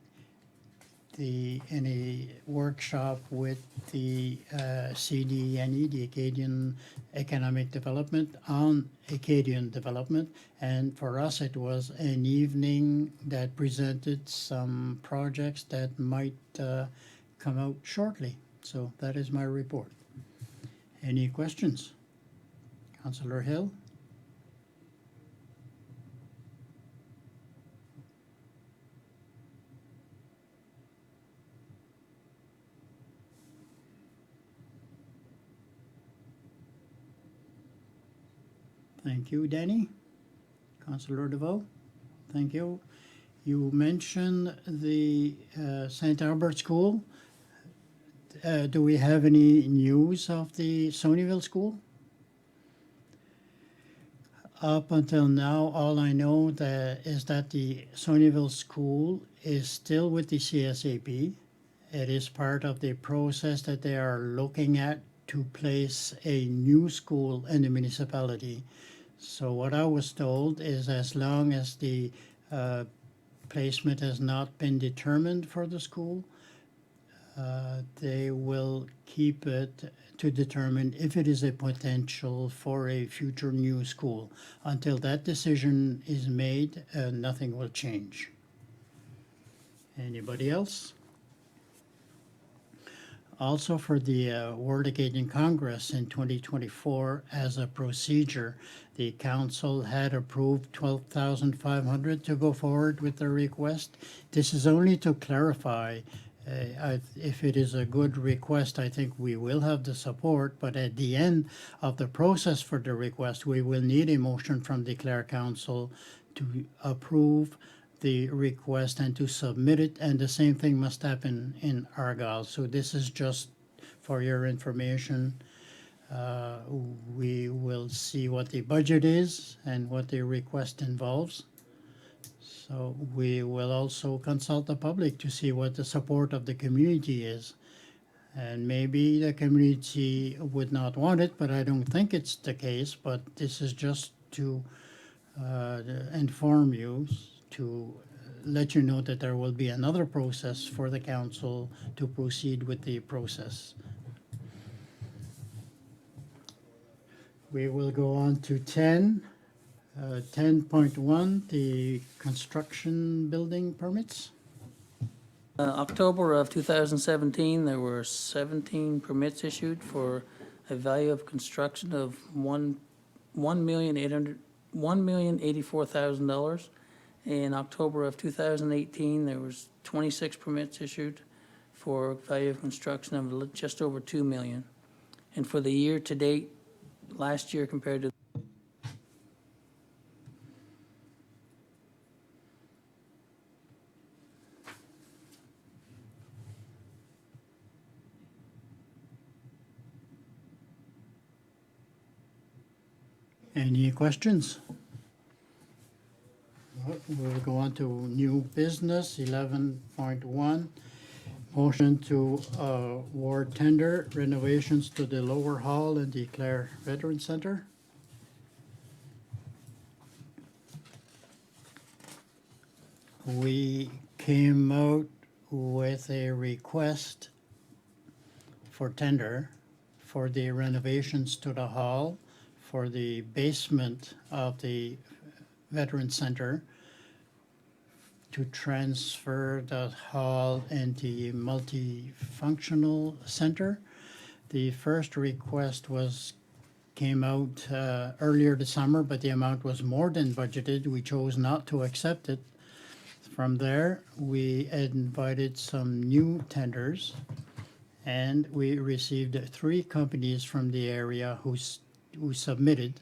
a workshop with the CDNE, the Acadian Economic Development, on Acadian development. And for us, it was an evening that presented some projects that might come out shortly. So that is my report. Any questions? Councillor Hill? Thank you, Danny. Councillor DeVoe, thank you. You mentioned the St. Albert School. Do we have any news of the Sonyville School? Up until now, all I know is that the Sonyville School is still with the CSAP. It is part of the process that they are looking at to place a new school in the municipality. So what I was told is as long as the placement has not been determined for the school, they will keep it to determine if it is a potential for a future new school. Until that decision is made, nothing will change. Anybody else? Also for the World Acadian Congress in 2024, as a procedure, the council had approved $12,500 to go forward with the request. This is only to clarify. If it is a good request, I think we will have the support, but at the end of the process for the request, we will need a motion from the Clare Council to approve the request and to submit it, and the same thing must happen in Argyle. So this is just for your information. We will see what the budget is and what the request involves. So we will also consult the public to see what the support of the community is. And maybe the community would not want it, but I don't think it's the case. But this is just to inform you, to let you know that there will be another process for the council to proceed with the process. We will go on to 10. 10.1, the construction building permits. October of 2017, there were 17 permits issued for a value of construction of $1,084,000. In October of 2018, there was 26 permits issued for a value of construction of just over $2 million. And for the year to date, last year compared to Any questions? We'll go on to new business, 11.1. Motion to award tender renovations to the lower hall and the Clare Veteran Center. We came out with a request for tender for the renovations to the hall, for the basement of the Veteran Center, to transfer the hall into multifunctional center. The first request came out earlier this summer, but the amount was more than budgeted. We chose not to accept it. From there, we invited some new tenders, and we received 3 companies from the area who submitted.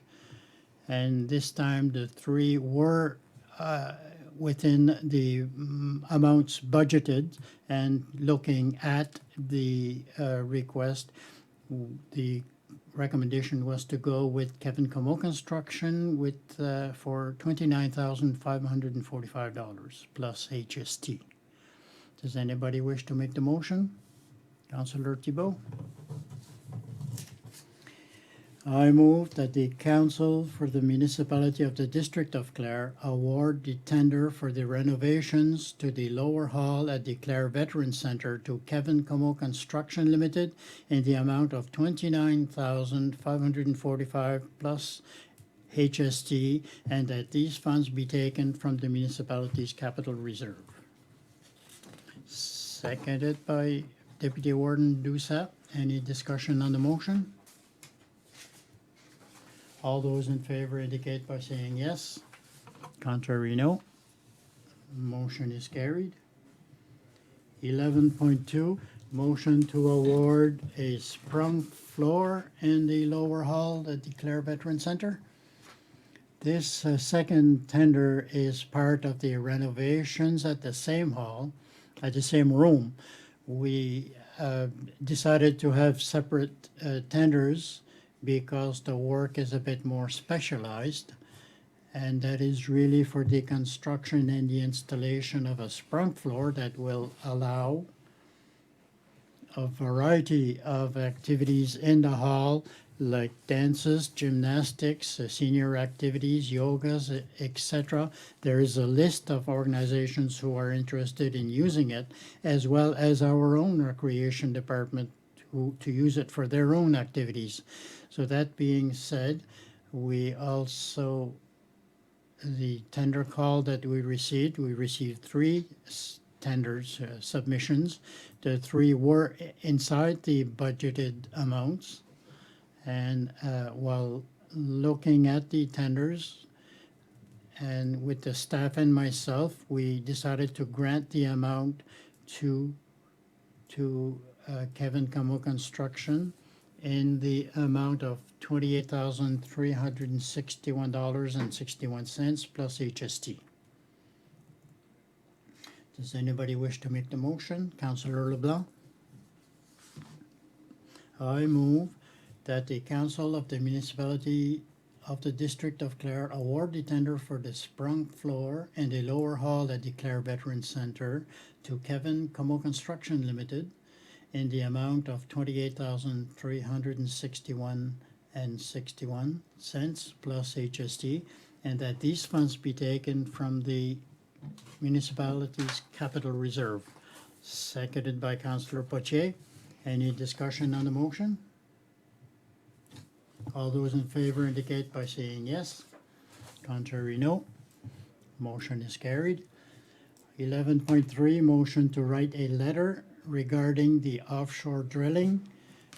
And this time, the 3 were within the amounts budgeted. And looking at the request, the recommendation was to go with Kevin Como Construction for $29,545 plus HST. Does anybody wish to make the motion? Councillor Thibault? I move that the Council for the Municipality of the District of Clare award the tender for the renovations to the lower hall at the Clare Veteran Center to Kevin Como Construction Limited in the amount of $29,545 plus HST, and that these funds be taken from the municipality's capital reserve. Seconded by Deputy Warden Doucette. Any discussion on the motion? All those in favor indicate by saying yes. Contrary, no. Motion is carried. 11.2, motion to award a sprung floor in the lower hall at the Clare Veteran Center. This second tender is part of the renovations at the same hall, at the same room. We decided to have separate tenders because the work is a bit more specialized, and that is really for the construction and the installation of a sprung floor that will allow a variety of activities in the hall like dances, gymnastics, senior activities, yogas, etc. There is a list of organizations who are interested in using it, as well as our own recreation department to use it for their own activities. So that being said, we also, the tender call that we received three tenders, submissions. The three were inside the budgeted amounts. And while looking at the tenders and with the staff and myself, we decided to grant the amount to Kevin Camo Construction in the amount of $28,361.61 plus HST. Does anybody wish to make the motion? Councillor LeBlanc? I move that the Council of the Municipality of the District of Clare award the tender for the sprung floor and the lower hall at the Clare Veterans Center to Kevin Camo Construction Limited in the amount of $28,361.61 plus HST, and that these funds be taken from the municipality's capital reserve. Seconded by Councillor Potier. Any discussion on the motion? All those in favor indicate by saying yes. Contrary, no. Motion is carried. 11.3, motion to write a letter regarding the offshore drilling.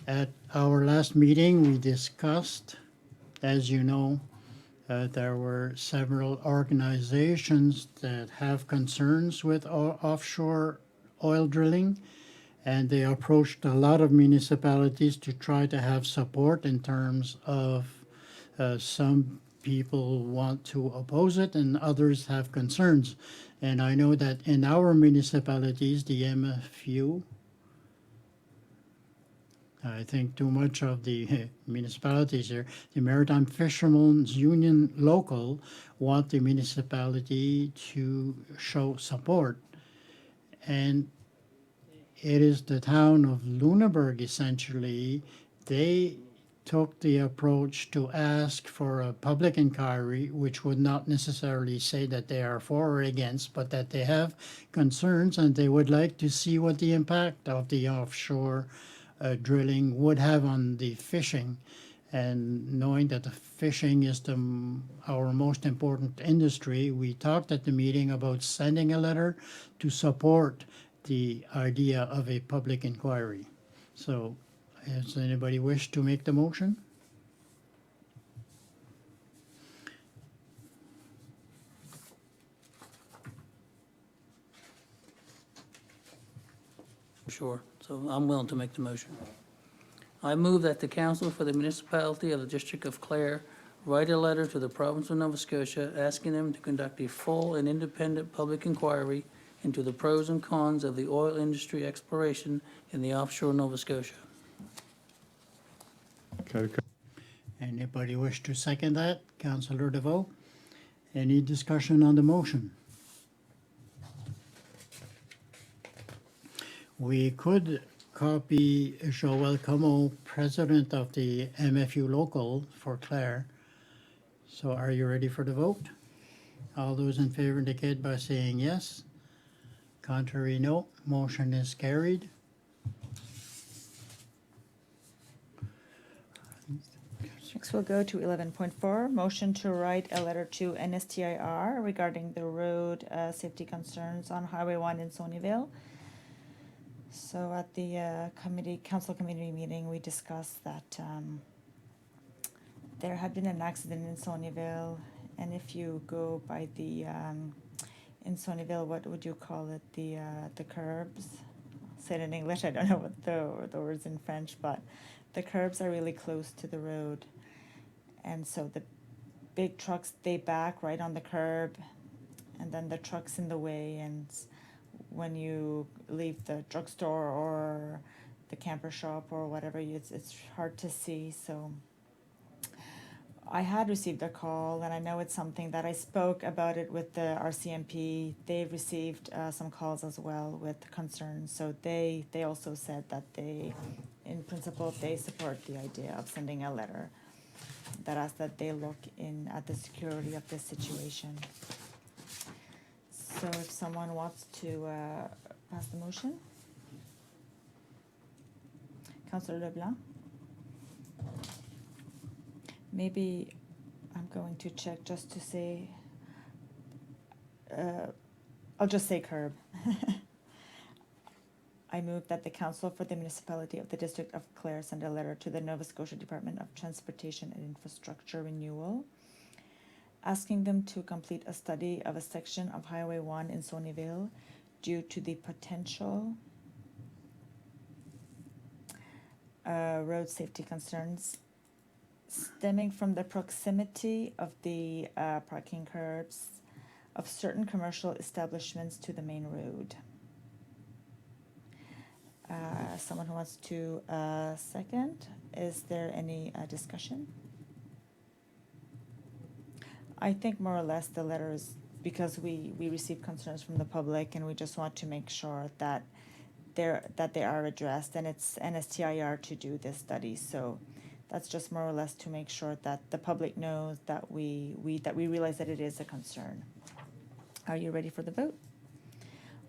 At our last meeting, we discussed, as you know, there were several organizations that have concerns with offshore oil drilling, and they approached a lot of municipalities to try to have support in terms of some people want to oppose it and others have concerns. And I know that in our municipalities, the MFU, I think too much of the municipalities here, the Maritime Fishermen's Union local want the municipality to show support. And it is the town of Lunenburg, essentially, they took the approach to ask for a public inquiry, which would not necessarily say that they are for or against, but that they have concerns and they would like to see what the impact of the offshore drilling would have on the fishing. And knowing that the fishing is our most important industry, we talked at the meeting about sending a letter to support the idea of a public inquiry. So, does anybody wish to make the motion? Sure, so I'm willing to make the motion. I move that the Council for the Municipality of the District of Clare write a letter to the Province of Nova Scotia asking them to conduct a full and independent public inquiry into the pros and cons of the oil industry exploration in the offshore Nova Scotia. Okay, Anybody wish to second that? Councillor DeVoe? Any discussion on the motion? We could copy Joël Como, president of the MFU local for Clare. So are you ready for the vote? All those in favor indicate by saying yes. Contrary, no. Motion is carried. Next, we'll go to 11.4, motion to write a letter to NSTIR regarding the road safety concerns on Highway 1 in Sonyville. So at the council committee meeting, we discussed that there had been an accident in Sonyville, and if you go by the in Sonyville, what would you call it? The curbs. Say it in English. I don't know what the words in French, but the curbs are really close to the road, and so the big trucks, they back right on the curb, and then the truck's in the way, and when you leave the drugstore or the camper shop or whatever, it's hard to see. So I had received a call, and I know it's something that I spoke about it with the RCMP. They've received some calls as well with concerns. So they also said that they in principle, they support the idea of sending a letter that asks that they look at the security of this situation. So if someone wants to pass the motion? Councillor LeBlanc? Maybe I'm going to check just to say, I'll just say curb. I move that the Council for the Municipality of the District of Clare send a letter to the Nova Scotia Department of Transportation and Infrastructure Renewal, asking them to complete a study of a section of Highway 1 in Sonyville due to the potential road safety concerns stemming from the proximity of the parking curbs of certain commercial establishments to the main road. Someone who wants to second? Is there any discussion? I think more or less the letter is because we receive concerns from the public and we just want to make sure that they are addressed, and it's NSTIR to do this study. So that's just more or less to make sure that the public knows that we realize that it is a concern. Are you ready for the vote?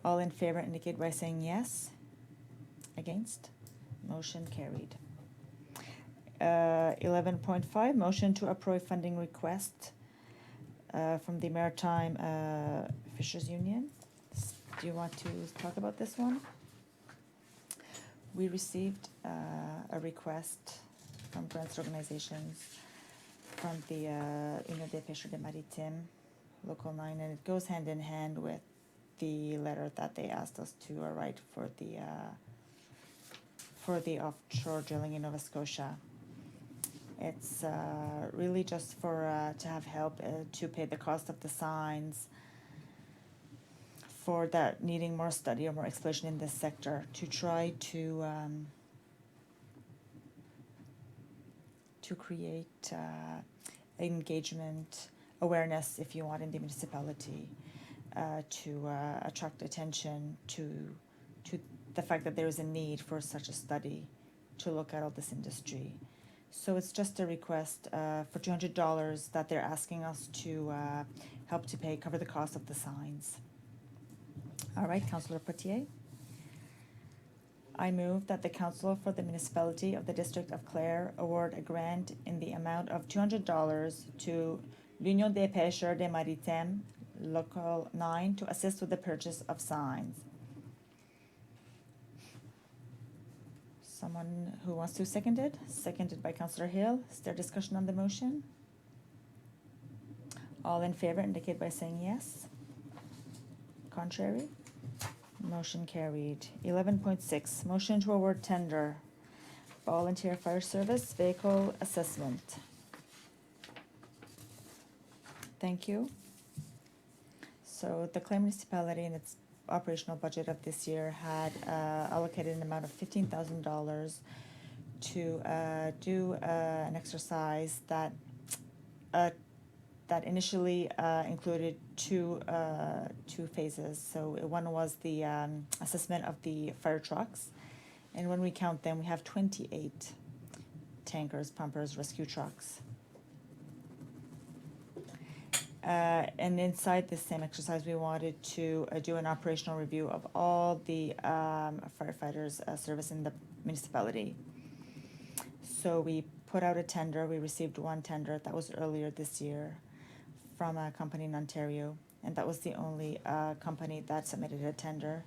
All in favor indicate by saying yes. Against? Motion carried. 11.5, motion to approve funding request from the Maritime Fishers Union. Do you want to talk about this one? We received a request from grants organizations from the Union des Pêcheurs des Maritimes, Local 9, and it goes hand in hand with the letter that they asked us to write for the offshore drilling in Nova Scotia. It's really just for to have help to pay the cost of the signs for that needing more study or more exploration in this sector, to try to create engagement, awareness, if you want, in the municipality, to attract attention to the fact that there is a need for such a study to look at all this industry. So it's just a request for $200 that they're asking us to help to cover the cost of the signs. All right, Councillor Potier. I move that the Council for the Municipality of the District of Clare award a grant in the amount of $200 to l'Union des Pêcheurs des Maritimes, Local 9, to assist with the purchase of signs. Someone who wants to second it? Seconded by Councillor Hill. Is there discussion on the motion? All in favor indicate by saying yes. Contrary? Motion carried. 11.6, motion to award tender, volunteer fire service vehicle assessment. Thank you. So the Clare municipality in its operational budget of this year had allocated an amount of $15,000 to do an exercise that initially included two phases. So one was the assessment of the fire trucks, and when we count them, we have 28 tankers, pumpers, rescue trucks. And inside this same exercise, we wanted to do an operational review of all the firefighters' service in the municipality. So we put out a tender. We received one tender that was earlier this year from a company in Ontario, and that was the only company that submitted a tender.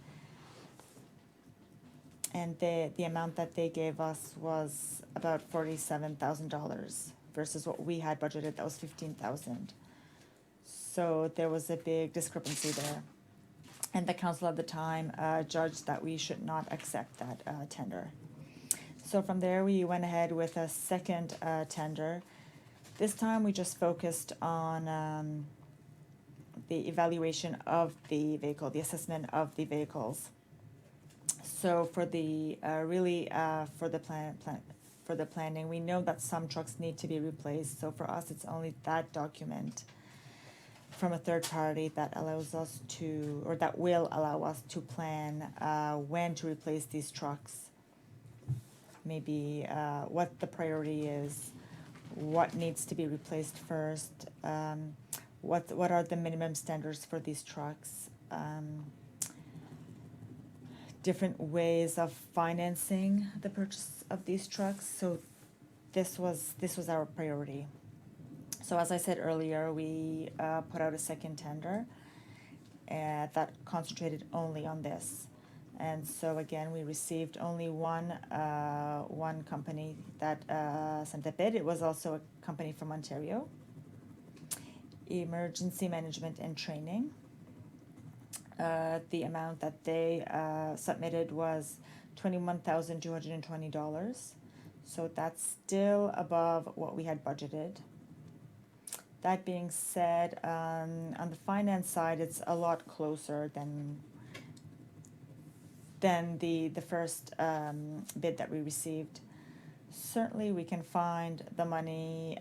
And the amount that they gave us was about $47,000 versus what we had budgeted, that was $15,000. So there was a big discrepancy there. And the council at the time judged that we should not accept that tender. So from there, we went ahead with a second tender. This time, we just focused on the evaluation of the vehicle, the assessment of the vehicles. So for the for the planning, we know that some trucks need to be replaced. So for us, it's only that document from a third party that allows us to, or that will allow us to plan when to replace these trucks, maybe what the priority is, what needs to be replaced first, what are the minimum standards for these trucks, different ways of financing the purchase of these trucks. So this was our priority. So as I said earlier, we put out a second tender that concentrated only on this. And so again, we received only one company that sent a bid. It was also a company from Ontario, Emergency Management and Training. The amount that they submitted was $21,220. So that's still above what we had budgeted. That being said, on the finance side, it's a lot closer than the first bid that we received. Certainly, we can find the money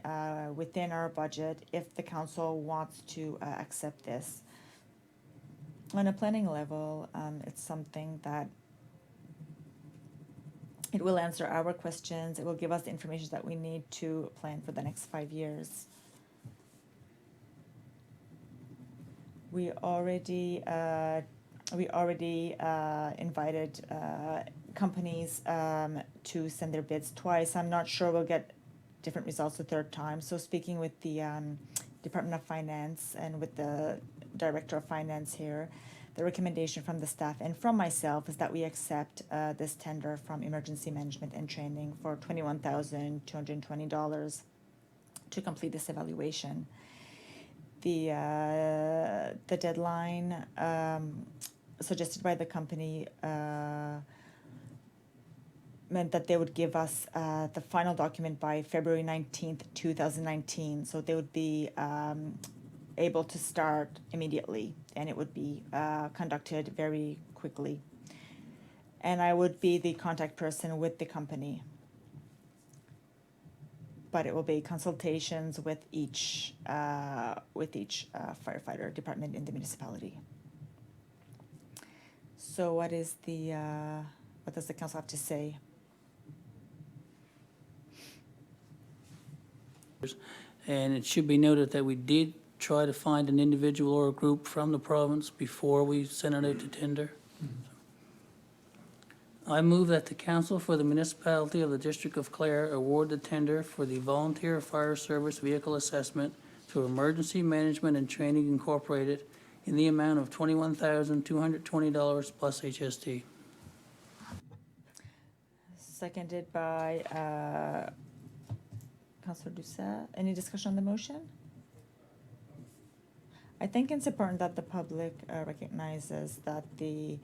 within our budget if the council wants to accept this. On a planning level, it's something that it will answer our questions. It will give us the information that we need to plan for the next 5 years. We already invited companies to send their bids twice. I'm not sure we'll get different results the third time. So speaking with the Department of Finance and with the Director of Finance here, the recommendation from the staff and from myself is that we accept this tender from Emergency Management and Training for $21,220 to complete this evaluation. The deadline suggested by the company meant that they would give us the final document by February 19th, 2019. So they would be able to start immediately, and it would be conducted very quickly. And I would be the contact person with the company. But it will be consultations with each firefighter department in the municipality. So what does the council have to say? And it should be noted that we did try to find an individual or a group from the province before we sent it out to tender. I move that the council for the municipality of the District of Clare award the tender for the volunteer fire service vehicle assessment to Emergency Management and Training Incorporated in the amount of $21,220 plus HST. Seconded by Councillor Doucet. Any discussion on the motion? I think it's important that the public recognizes that the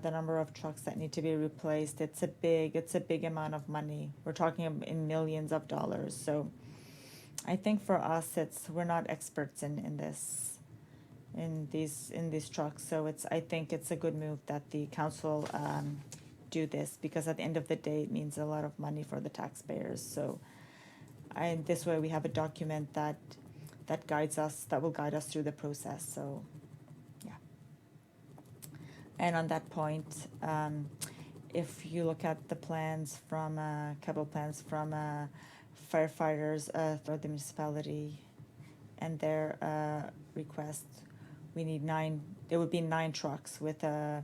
number of trucks that need to be replaced, it's a big amount of money. We're talking in millions of dollars. So I think for us, we're not experts in these trucks. So I think it's a good move that the council do this, because at the end of the day, it means a lot of money for the taxpayers. So this way we have a document that guides us, that will guide us through the process. So and on that point, if you look at the plans from capital plans from firefighters throughout the municipality and their request, we need there would be 9 trucks with a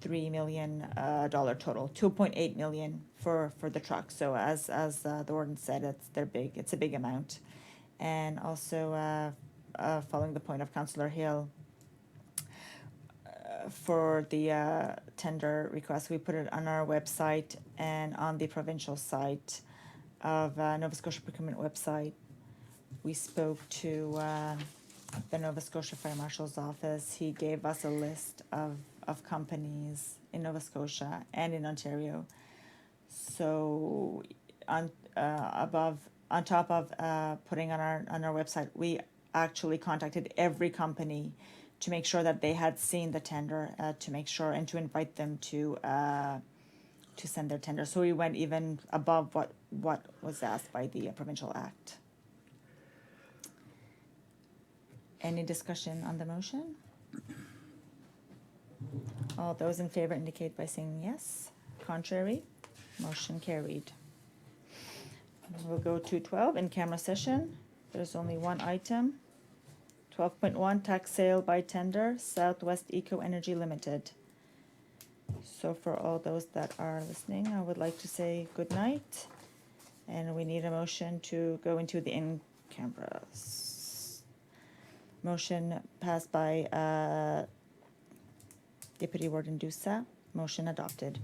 $3 million total, $2.8 million for the truck. So as the ordinance said, they're big. It's a big amount. And also following the point of Councillor Hill, for the tender request, we put it on our website and on the provincial site of Nova Scotia Procurement website. We spoke to the Nova Scotia Fire Marshal's office. He gave us a list of companies in Nova Scotia and in Ontario. So on top of putting on our website, we actually contacted every company to make sure that they had seen the tender, to make sure and to invite them to send their tender. So we went even above what was asked by the Provincial Act. Any discussion on the motion? All those in favor indicate by saying yes. Contrary? Motion carried. We'll go to 12, in-camera session. There's only one item. 12.1, tax sale by tender, Southwest Eco Energy Limited. So for all those that are listening, I would like to say good night. And we need a motion to go into the in-cameras. Motion passed by Deputy Warden Dusa. Motion adopted.